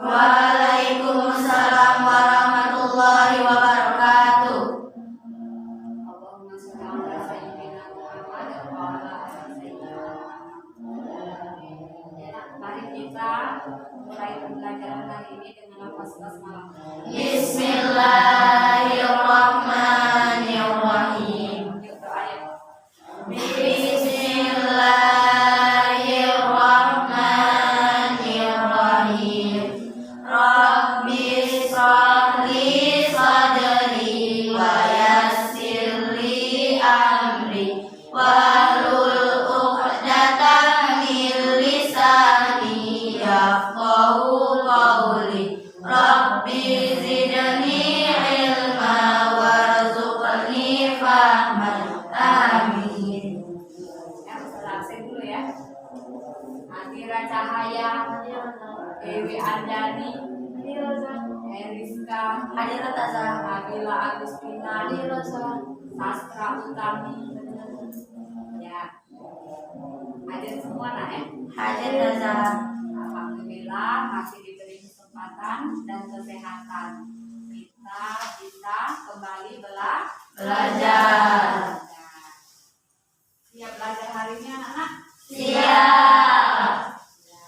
Waalaikumsalam warahmatullahi wabarakatuh. Allahumma sholli ala sayyidina Muhammad wa ala ali sayyidina Muhammad. Mari kita mulai pembelajaran hari ini dengan lafaz basmalah. Bismillahirrahmanirrahim. Yuk doa ya. Bismillahirrahmanirrahim. Rabbi shrah li sadri wa yassir li amri wahlul 'uqdatam min lisani yafqahu qawli. Rabbi zidni ilma warzuqni fahman. Amin. Ya, selesai dulu ya. Adira Cahaya, Dewi Andani, Eriska, Adira Taza, Nabila Agustina, Sastra Utami. Ya, hadir semua nak ya. Hadir Taza. Alhamdulillah masih diberi kesempatan dan kesehatan. Kita bisa kembali Belajar. Siap belajar hari ini anak-anak? Siap. Ya.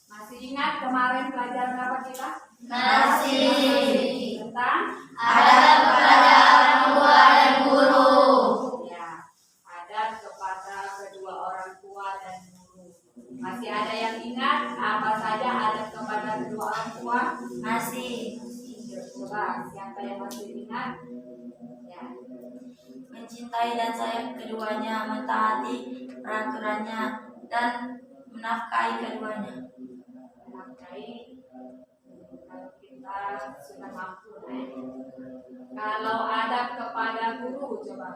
Masih ingat kemarin pelajaran apa kita? Masih. Tentang Adab kepada orang tua dan guru. ya, adab kepada kedua orang tua dan guru. Masih ada yang ingat apa saja adab kepada kedua orang tua? Masih. Coba siapa yang masih ingat? Ya, Mencintai dan sayang keduanya, mentaati peraturannya, dan menafkahi keduanya. menafkahi kalau kita sudah mampu. Kalau adab kepada guru coba.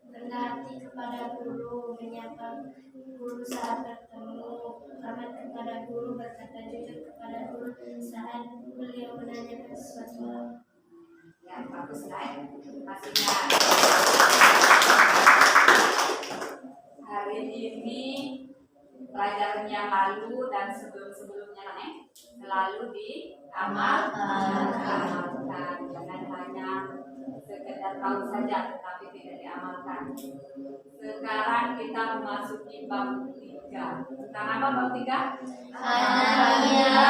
Rendah hati kepada guru, menyapa guru saat bertemu, hormat kepada guru, berkata jujur kepada guru saat beliau menanyakan sesuatu. Ya, bagus lah. Masih ingat. Hari ini pelajaran yang lalu dan sebelum-sebelumnya selalu diamalkan. Jangan hanya sekedar tahu saja tetapi tidak diamalkan. Sekarang kita memasuki bab 3. Tentang apa bab 3? Anania,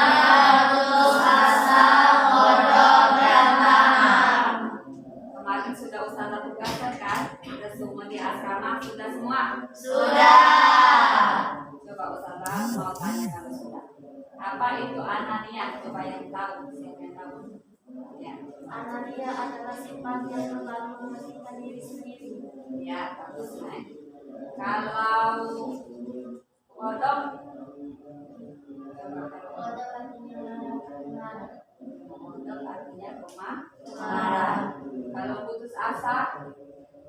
putus asa, kodok, dan paham. Kemarin sudah Ustazah tugaskan kan? Kita semua di asrama sudah semua? Sudah. Coba Ustazah mau tanya kalau sudah. Apa itu anania? Coba yang tahu, siapa yang tahu? Ya, Anania adalah sifat yang terlalu mementingkan diri sendiri. ya bagus lah. Kalau kodok, Kodok artinya marah. kodok artinya Marah. Kalau putus asa,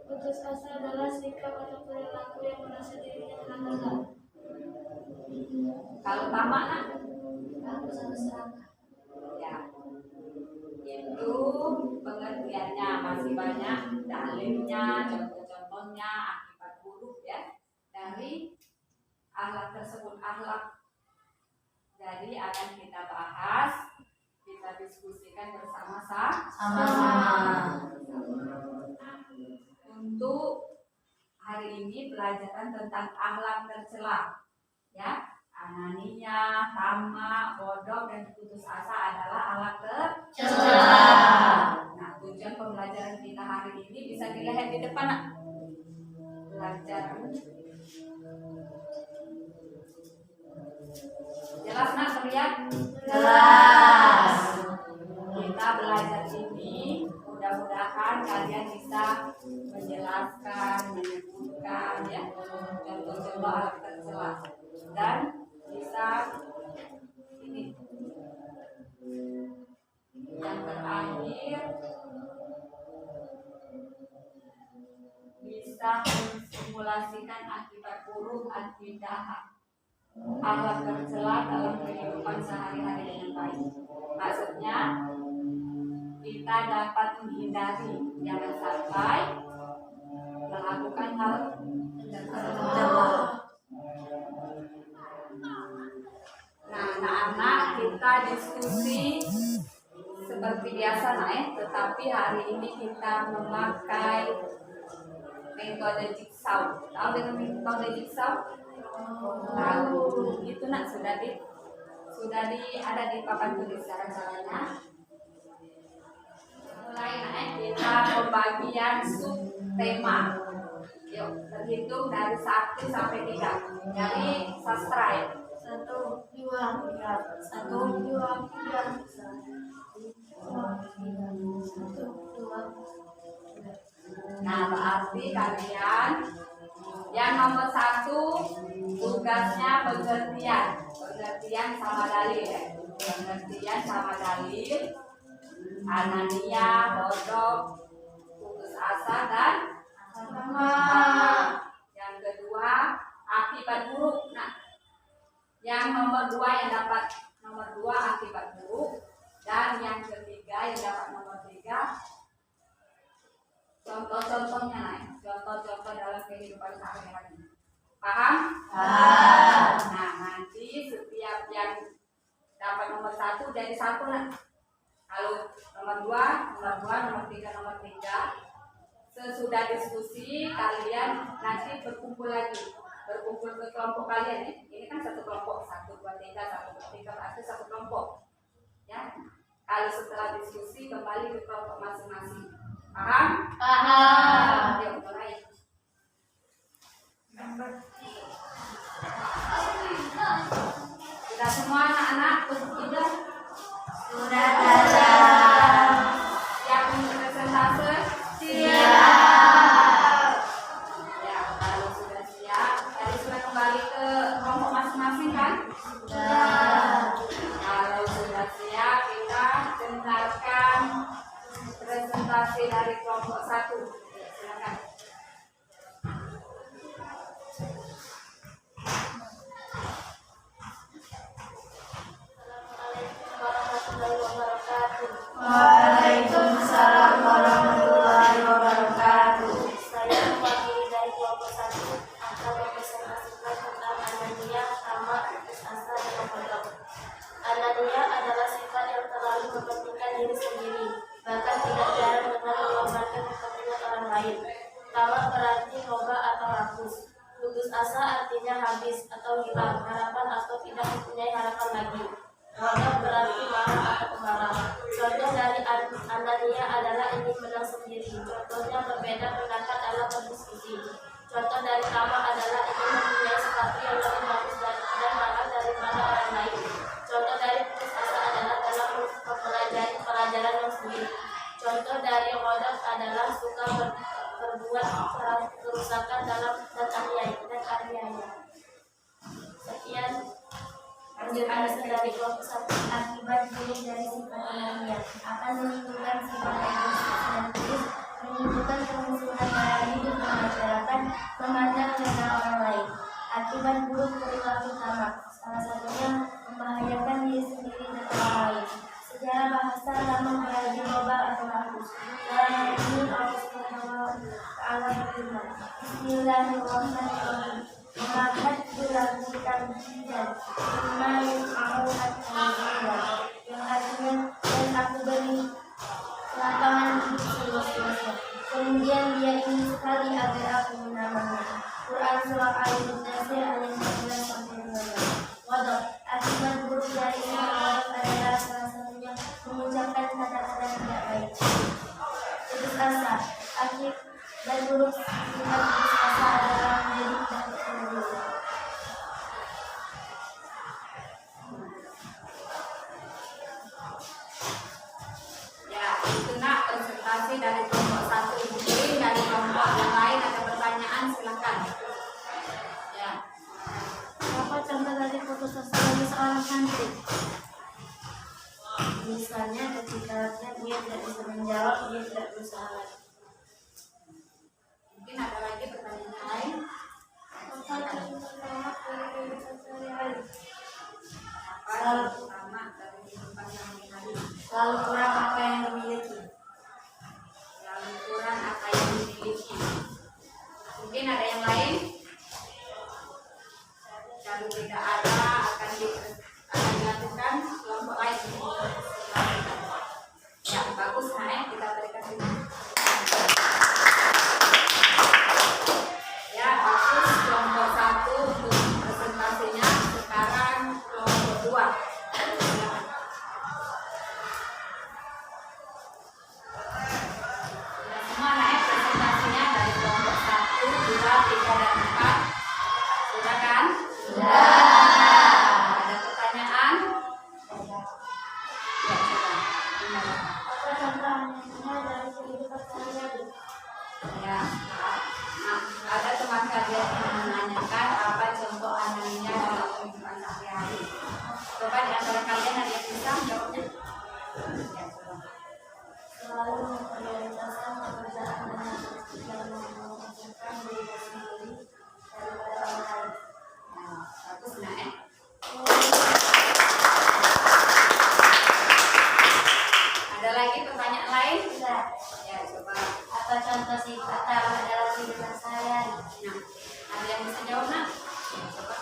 Putus asa adalah sikap atau perilaku yang merasa dirinya telah gagal. kalau tamak nak? Aku sangat serakah. Ya, itu pengertiannya masih banyak dalilnya, contoh-contohnya, akibat buruk ya dari akhlak tersebut akhlak. Jadi akan kita bahas, kita diskusikan bersama-sama. Sama-sama. Untuk hari ini pelajaran tentang akhlak tercela, ya. Anania, tamak, bodoh, dan putus asa adalah akhlak tercela. Nah, tujuan pembelajaran kita hari ini bisa dilihat di depan, nak. Belajar. Jelas, nak, terlihat? Jelas. Kita belajar ini mudah-mudahan kalian bisa menjelaskan, menyebutkan ya contoh-contoh akhlak tercela dan bisa ini yang terakhir bisa mensimulasikan akibat buruk akidah akhlak tercela dalam kehidupan sehari-hari dengan baik. Maksudnya kita dapat menghindari jangan sampai melakukan hal tercela. kita diskusi seperti biasa tetapi hari ini kita memakai metode jigsaw. Tahu dengan metode jigsaw? Tahu. Itu sudah ada di papan tulis cara-caranya. Mulai kita pembagian sub tema. Yuk, terhitung dari 1 sampai 3. Dari sastra ya. 1, 2, 3. 1, 2, 3. 1, 2. Nah, berarti kalian yang nomor 1 tugasnya pengertian sama dalil ya. Pengertian sama dalil. Anania, bodok, putus asa dan yang kedua akibat buruk. Nah, yang nomor 2 yang dapat nomor 2 akibat buruk, dan yang ketiga yang dapat nomor 3 contoh-contohnya contoh-contoh dalam kehidupan sehari-hari. Paham? Nah, nanti setiap yang dapat nomor 1 jadi 1 lah. Kalau nomor 2, nomor 3, nomor 3. Sesudah diskusi kalian nanti berkumpul lagi. Berkumpul ke kelompok kalian ya. Ini kan satu kelompok, 1, 2, 3 berarti satu kelompok. Ya. Kalau setelah diskusi kembali ke kelompok masing-masing. Paham? Paham. Yuk mulai. Sudah semua anak-anak sudah? Sudah ada. Siap untuk presentase? Siap. Ya, kalau sudah siap, tadi sudah kembali ke kelompok masing-masing kan? Sudah. Kalau sudah siap, kita dengarkan presentasi dari kelompok 1. Silakan. Waalaikumsalam warahmatullahi wabarakatuh. Saya mewakili dari kelompok 1 akan mempresentasikan tentang Anania, Tama, putus asa, dan bodok. Anania adalah sifat yang terlalu mementingkan diri sendiri, bahkan tidak jarang dengan mengorbankan kepentingan orang lain. Tama berarti loba atau rakus. Putus asa artinya habis atau hilang harapan atau tidak mempunyai harapan lagi. Bodok berarti marah atau pemarah. Contoh dari Anania adalah ingin menang sendiri. Contohnya berbeda pendapat dalam berdiskusi. Contoh dari Tama adalah ingin mempunyai sepatu yang lebih bagus dan mahal daripada orang lain. Contoh dari putus asa adalah dalam mempelajari pelajaran yang sulit. Contoh dari bodok adalah suka berbuat kerusakan dalam dan aniaya. Sekian penjelasan dari kelompok 1. Akibat buruk dari sifat Anania akan menimbulkan sifat egois dan terus menimbulkan kemusuhan dalam hidup masyarakat, memandang rendah orang lain. Akibat buruk perilaku Tama, salah satunya membahayakan diri sendiri dan orang lain. Secara bahasa Tama berarti loba atau rakus. Dalam hal ini Allah Subhanahu wa Ta'ala berfirman, Bismillahirrahmanirrahim. Memakat dilakukan dan main aurat yang artinya dan aku beri lapangan hidup seluas-luasnya. Kemudian dia ingin sekali agar aku menamanya. Quran surah Al-Mudaththir ayat 11 sampai 12. Wadok, akibat buruk dari wadok adalah salah satunya mengucapkan kata-kata tidak baik. Putus asa, akibat buruk sifat putus asa adalah menjadi tidak berguna. Ya, itu nak presentasi dari kelompok 1. Mungkin dari kelompok yang lain ada pertanyaan, silakan. Ya. Apa contoh dari putus asa bagi seorang santri? Misalnya ketika dia tidak bisa menjawab, dia tidak berusaha lagi. Mungkin ada lagi pertanyaan lain. Apa contoh Tama dari kehidupan sehari-hari? Apa yang pertama dari kehidupan sehari-hari? Selalu kurang apa yang dimiliki. Lalu kurang apa yang dimiliki. Mungkin ada yang lain? Kalau tidak ada akan dilakukan kelompok Semua naik presentasinya dari kelompok 1, 2, 3, dan 4. Sudah kan? Ada pertanyaan? Ya, coba. Apa contoh anehnya dari kehidupan sehari-hari? Ya, nah, ada teman kalian yang menanyakan apa contoh anehnya dalam kehidupan sehari-hari. Coba di antara kalian ada yang bisa jawabnya? Ya, coba. Selalu memprioritaskan pekerjaan dan memfokuskan diri sendiri daripada orang lain. Nah, bagus nah Ada lagi pertanyaan lain? Tidak. Ya, coba. Apa contoh sifat Allah dalam kehidupan sehari-hari? Nah, ada yang bisa jawab nak? Ya, coba.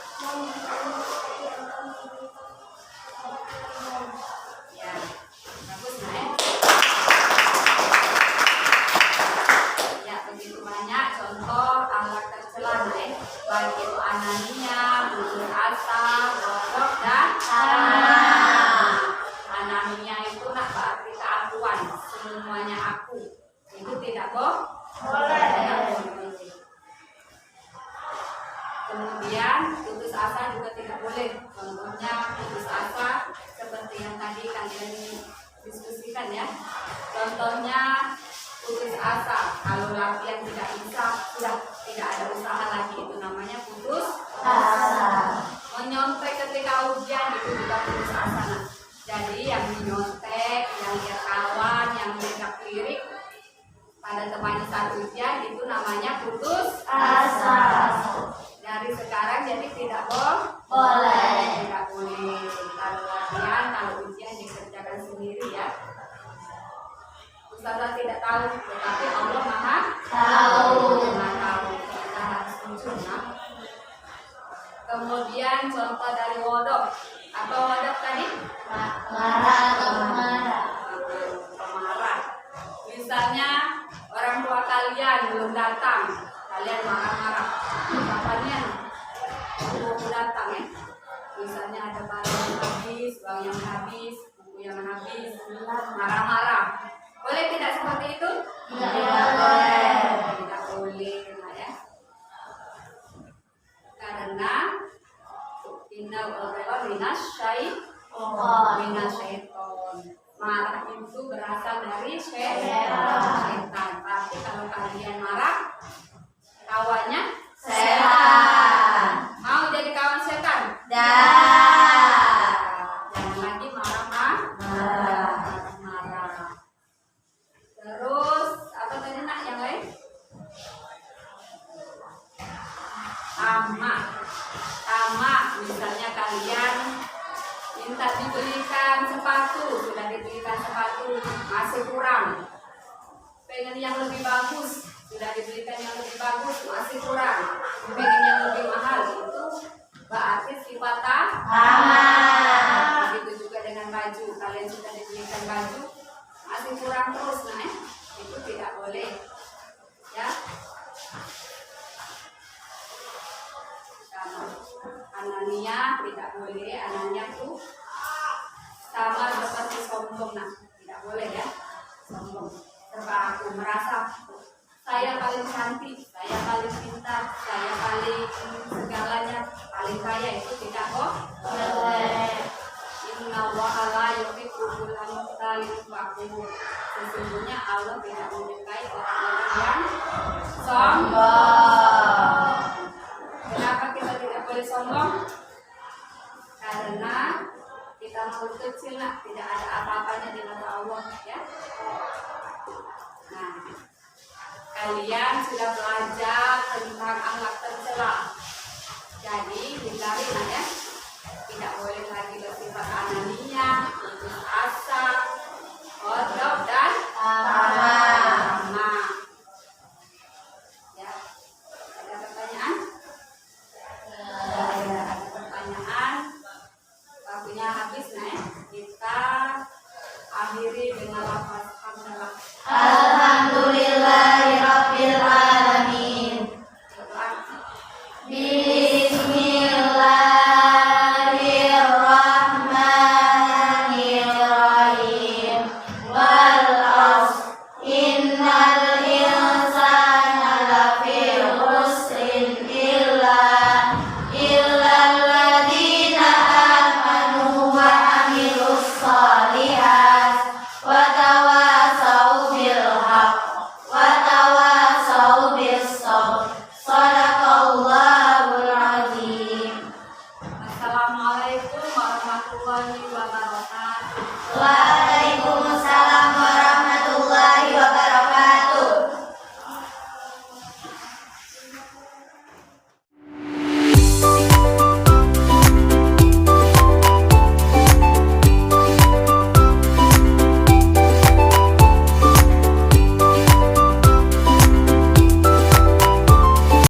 Ya, bagus nah Ya, begitu banyak contoh akhlak tercela nah baik itu anania, putus asa, bodoh, dan anania itu nak berarti keakuan, semuanya aku. Itu tidak boleh. Kemudian putus asa juga tidak boleh. Contohnya putus asa seperti yang tadi kalian diskusikan ya. Contohnya putus asa kalau latihan tidak bisa, sudah tidak ada usaha lagi, itu namanya putus asa. Menyontek ketika ujian itu juga putus asa. Nah, jadi yang menyontek, yang lihat kawan, yang lihat lirik pada temannya saat ujian itu namanya putus asa. Dari sekarang jadi tidak boleh. Tidak boleh. Kalau latihan, kalau ujian dikerjakan sendiri ya. Ustazah tidak tahu, tetapi Allah Maha tahu. Kita harus jujur, nah. Kemudian contoh dari wodok. Apa wodok tadi? Marah atau marah. Pemarah. Misalnya orang tua kalian belum datang, kalian marah-marah. Kapannya mau datang ya? Misalnya ada barang yang habis, uang yang habis, buku yang habis, marah-marah. Boleh tidak seperti itu? Tidak boleh. Tidak boleh, nah ya. Karena innal ghadaba minasyaiton. Marah itu berasal dari setan. Tapi kalau kalian marah, kawannya setan. Mau jadi kawan setan? Jangan lagi marah. Terus apa tadi nak yang lain? Tamak. Misalnya kalian minta dibelikan sepatu, sudah dibelikan sepatu masih kurang. Pengen yang lebih bagus, sudah dibelikan yang lebih bagus masih kurang. Pengen yang lebih mahal, itu berarti sifat tamak. Begitu juga dengan baju, kalian sudah dibelikan baju masih kurang terus, nah itu tidak boleh ya. Anania tidak boleh. Anania itu sama seperti sombong, nah tidak boleh ya. Sombong, serba aku, merasa saya paling cantik, saya paling pintar, saya paling segalanya, paling kaya, itu tidak boleh. Innallaha la yuhibbul mukhtalin fakhur. Sesungguhnya Allah tidak menyukai orang-orang yang sombong. Kenapa kita tidak boleh sombong? Karena kita makhluk kecil, nak, tidak ada apa-apanya di mata Allah ya. Nah, kalian sudah belajar tentang akhlak tercela. Jadi hindari, nah ya. Tidak boleh lagi bersifat anania,